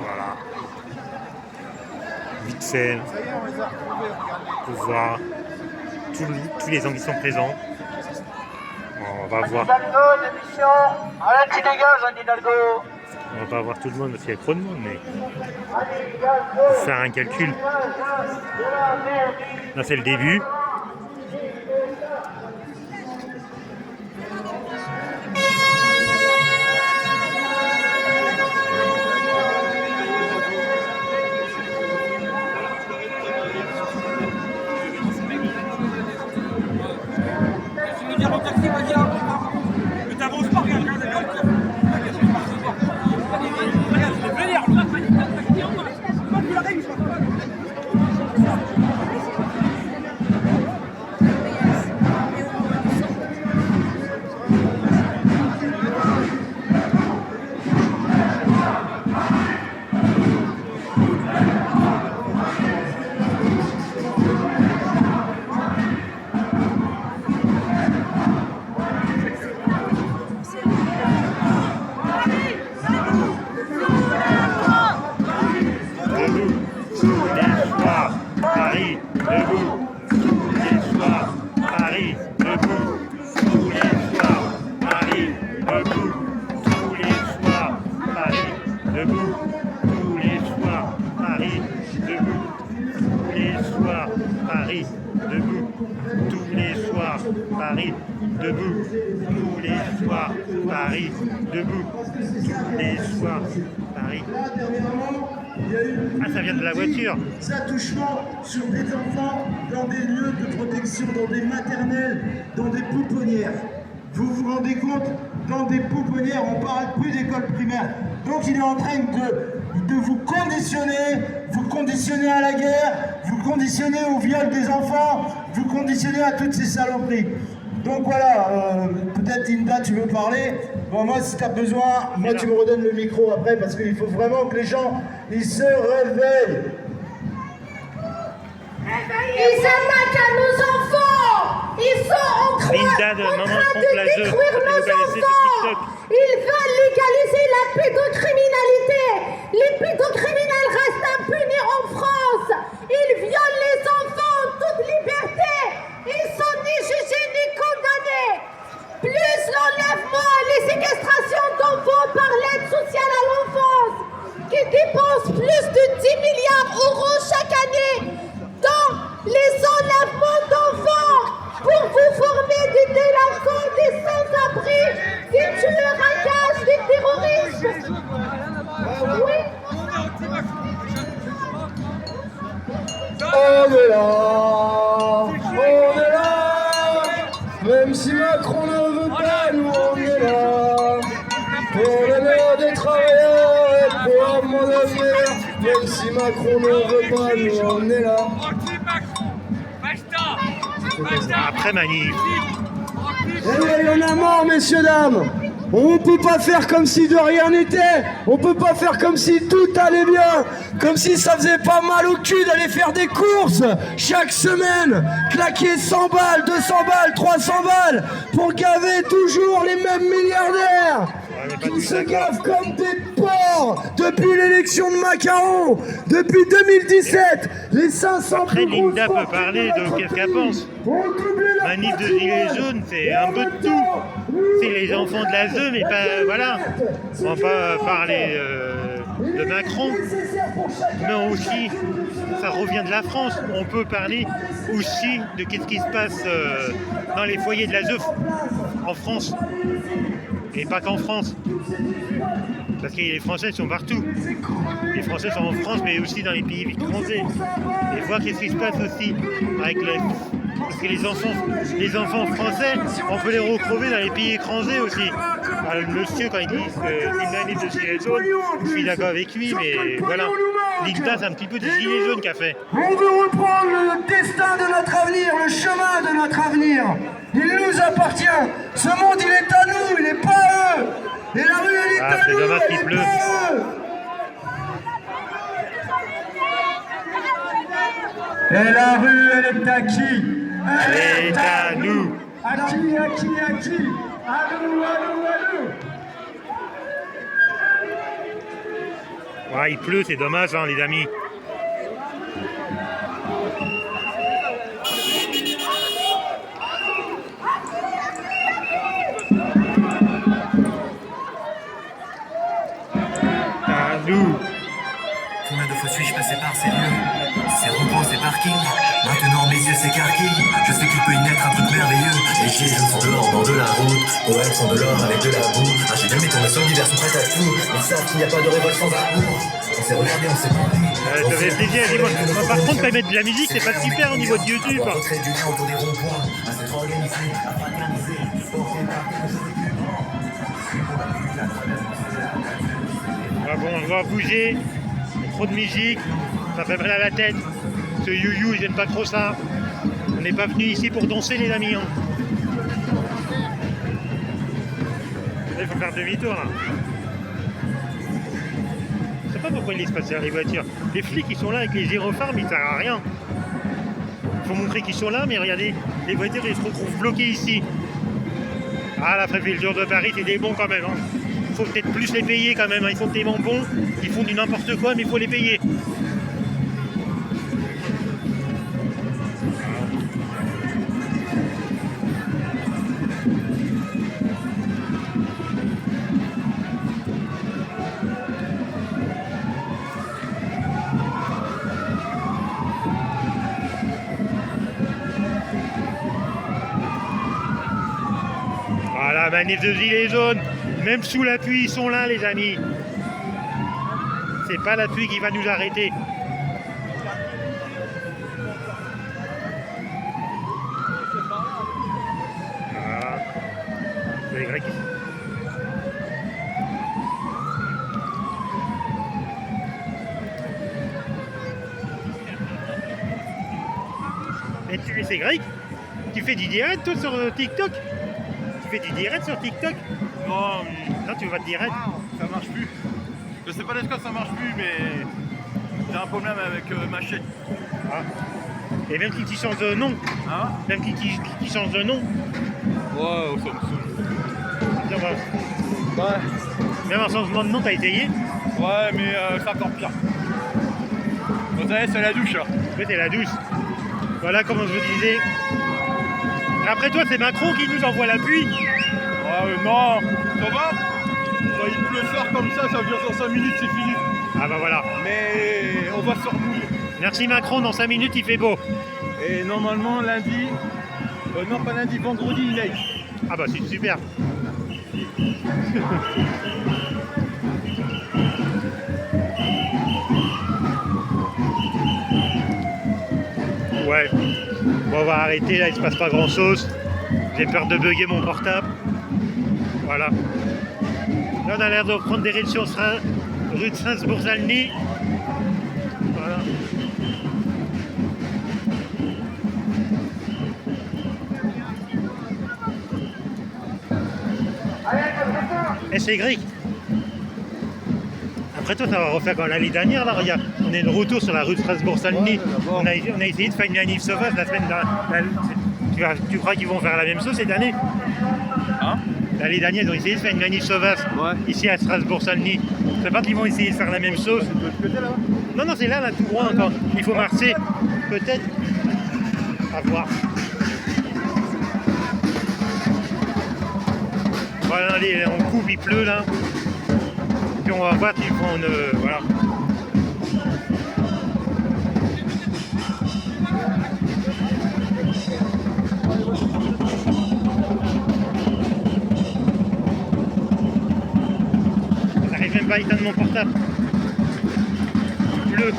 Voilà. Vite fait, pour voir tous les gens qui sont présents. On va voir. On va pas voir tout le monde parce qu'il y a trop de monde, mais pour faire un calcul. Là, c'est le début. Paris, debout, tous les soirs, Paris, debout, tous les soirs, Paris. Ah, ça vient de la voiture. Attouchement sur des enfants dans des lieux de protection, dans des maternelles, dans des pouponnières. Vous vous rendez compte, dans des pouponnières, on ne parle plus d'école primaire. Donc il est en train de vous conditionner à la guerre, vous conditionner au viol des enfants, vous conditionner à toutes ces saloperies. Donc voilà, peut-être Linda, tu veux parler. Bon, moi, si tu as besoin, moi, tu me redonnes le micro après, parce qu'il faut vraiment que les gens, ils se réveillent. Ils attaquent à nos enfants. Ils sont en train de détruire nos enfants. Ils veulent légaliser la pédocriminalité. Les pédocriminels restent impunis en France. Ils violent les enfants en toute liberté. Ils sont ni jugés ni condamnés. Plus l'enlèvement et les séquestrations d'enfants par l'aide sociale à l'enfance, qui dépense plus de 10 milliards d'euros chaque année dans les enlèvements d'enfants pour vous former des délinquants, des sans-abri, des tueurs à gages, des terroristes. Oui. On est là, même si Macron ne veut pas, nous on est là, pour l'honneur des travailleurs et pour mon avenir, même si Macron ne veut pas, nous on est là. Après manif. Il y en a marre, messieurs, dames. On ne peut pas faire comme si de rien n'était. On ne peut pas faire comme si tout allait bien. Comme si ça faisait pas mal au cul d'aller faire des courses chaque semaine. Claquer 100 balles, 200 balles, 300 balles pour gaver toujours les mêmes milliardaires. Qui se gavent comme des porcs depuis l'élection de Macron, depuis 2017. Les 500 Après, Linda peut parler de qu'est-ce qu'elle pense. Manif de gilets jaunes, c'est un peu de tout. C'est les enfants de la ZEU, mais pas, voilà. On va pas parler de Macron. Mais aussi, ça revient de la France. On peut parler aussi de qu'est-ce qui se passe dans les foyers de la ZEU en France. Et pas qu'en France. Parce que les Français sont partout. Les Français sont en France, mais aussi dans les pays étrangers. Et voir qu'est-ce qui se passe aussi avec parce que les enfants français, on peut les retrouver dans les pays étrangers aussi. Alors, le monsieur, quand il dit que c'est une année de gilets jaunes, je suis d'accord avec lui, mais voilà. Linda, c'est un petit peu des gilets jaunes qu'a fait. On veut reprendre le destin de notre avenir, le chemin de notre avenir. Il nous appartient. Ce monde, il est à nous, il n'est pas à eux. Et la rue, elle est à nous, elle est pas à eux. Et la rue, elle est à qui? Elle est à nous. À qui, à qui, à qui? À nous, à nous, à nous. Ouais, il pleut, c'est dommage, hein, les amis. Nous. Combien de fois suis-je passé par ces lieux, ces repos, ces parkings? Maintenant mes yeux s'écarquillent, je sais qu'il peut y naître un truc merveilleux. Les gilets jaunes sont dehors, bord de la route, poètes sont de l'or avec de la boue. Un génie tourne sur l'univers, sont prêts à tout. Ils savent qu'il n'y a pas de révolte sans amour. On s'est regardé, on s'est compris. Ça fait plaisir, dis-moi. Par contre, quand mettre de la musique, c'est pas super au niveau de YouTube. On va recréer du lien autour des ronds-points, à s'être organisé, à fraterniser, porter partie de ces équipements. Ah bon, on va bouger. Trop de musique, ça fait mal à la tête. Ce you-you, j'aime pas trop ça. On n'est pas venu ici pour danser, les amis. Hein. Là, il faut faire demi-tour, là. Je sais pas pourquoi ils laissent passer les voitures. Les flics, ils sont là avec les gyrophares, mais ils servent à rien. Il faut montrer qu'ils sont là, mais regardez, les voitures, ils se retrouvent bloquées ici. Ah, la préfecture de Paris, c'est des bons quand même. Hein. Il faut peut-être plus les payer quand même, hein. Ils sont tellement bons, ils font du n'importe quoi, mais il faut les payer. Voilà, manif de gilets jaunes. Même sous la pluie, ils sont là, les amis. C'est pas la pluie qui va nous arrêter. Voilà. Les Grecs. Et tu c'est grec? Tu fais du direct toi sur TikTok? Tu fais du direct sur TikTok? Non, Non, tu vas te direct. ça marche plus. Je sais pas est-ce que ça marche plus, mais j'ai un problème avec ma chaîne. Ah. Et même si tu changes de nom, Hein? même qui change de nom, Ouais, ça me saoule. Ouais, même un changement de nom, t'as essayé? ouais, mais c'est encore pire. Vous savez, c'est la douche. Hein. Oui, c'est la douce. Voilà, comme je vous disais. Après toi, c'est Macron qui nous envoie la pluie. Non, ça va? Quand il pleut fort comme ça veut dire dans 5 minutes c'est fini. Ah bah voilà. Mais on va se remouiller. Merci Macron, dans 5 minutes il fait beau. Et normalement lundi, non pas lundi, vendredi il neige. Ah bah c'est super. Ouais. Bon, on va arrêter là, il se passe pas grand chose. J'ai peur de bugger mon portable. Voilà. Là on a l'air de prendre des directions rue de Strasbourg-Salny. Voilà. Et c'est gris. Après toi, ça va refaire comme l'année dernière. Là, regarde, on est de retour sur la rue de Strasbourg-Salny. On a essayé de faire une manif sauvage la semaine dernière. Tu crois qu'ils vont faire la même chose cette année? Hein? L'année dernière, ils ont essayé de faire une manif sauvage ici à Strasbourg-Salny. Je sais pas qu'ils vont essayer de faire la même chose. De l'autre côté là? Non, non, c'est là, tout droit encore. Il faut marcher. Peut-être. À voir. Voilà, allez, on coupe, il pleut là. Puis on va voir s'ils font une. Voilà. J'arrive même pas à éteindre mon portable. Il pleut.